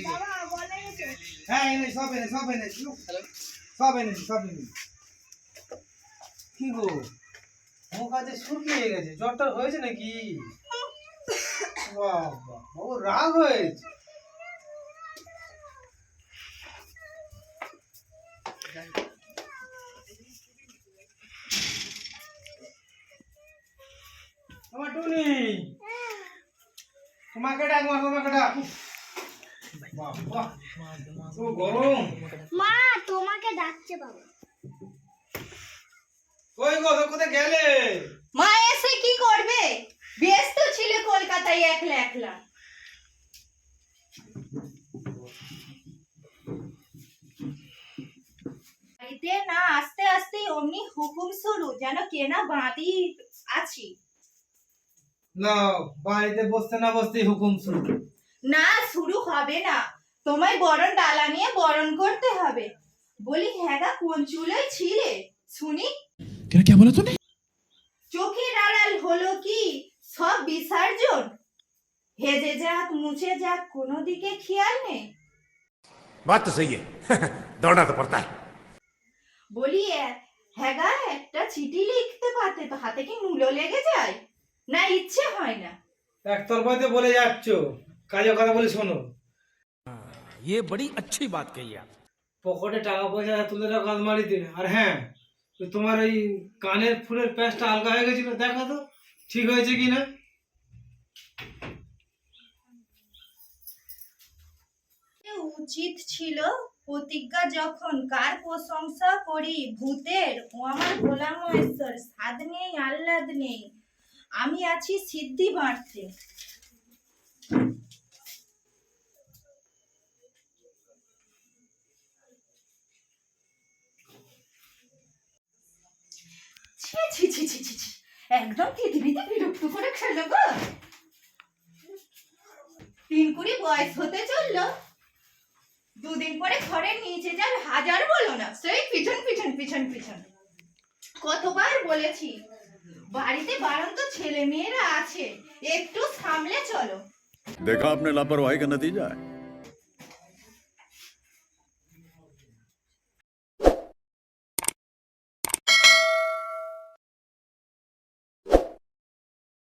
এদিকে। হ্যাঁ এনে সব এনে সব এনে সব এনে সব এনে। কি গো মুখ আজকে শুকিয়ে গেছে, জ্বরটা হয়েছে নাকি? বাবা বাবু রাগ হয়েছে। আমার টুনি তোমাকে ডাক, তোমাকে ডাক। বাবা তো গরম। মা তোমাকে ডাকছে বাবা। কই গো কোথায় গেলে? মা এসে কি করবে? ব্যস্ত ছিল কলকাতায় একলা একলা। বাড়িতে না আস্তে আস্তে অমনি হুকুম শুরু, যেন কেনা বাঁধি আছি। না বাড়িতে বসতে না বসতে হুকুম শুরু। না শুরু হবে না, তোমায় বরণ ডালা নিয়ে বরণ করতে হবে। বলি হ্যাঁ গা, কোন চুলোয় ছিলে শুনি? क्या बोला तूने? চোখের আড়াল হলো কি সব বিসর্জন? হেজে যাক মুছে যাক কোনো দিকে খেয়াল নেই। बात तो सही है दौड़ना तो पड़ता है। বলি হ্যাঁ গা, একটা চিঠি লিখতে পারতে তো, হাতে কি মুলো লেগে যায়? না ইচ্ছে হয় না? একতরফাতে বলে যাচ্ছ, কাজের কথা বলে শোনো। ये बड़ी अच्छी बात कही आप। পকেটে টাকা পয়সা তুলে রাখো আলমারিতে। আর হ্যাঁ তোমার ওই কানের ফুলের প্যাঁচটা আলগা হয়ে গেছিল, দেখো তো ঠিক হয়েছে কিনা। উচিত ছিল প্রতিজ্ঞা যখন, কার প্রশংসা করি ভূতের, ও আমার ভোলা মহেশ্বর, স্বাদ নেই আহ্লাদ নেই, আমি আছি সিদ্ধি বাঁধতে। ছি ছি ছি ছি ছি ছি, একদম পৃথিবীতে বিরক্ত করে খেলো গো। 3 বয়স হতে চললো, দুদিন পরে ঘরের নিচে যাবে, হাজার বলো না সেই পিছন পিছন পিছন পিছন। কতবার বলেছি বাড়িতে বাড়ন্ত ছেলে মেয়েরা আছে, একটু সামলে চলো। देखा आपने लापरवाही का नतीजा है।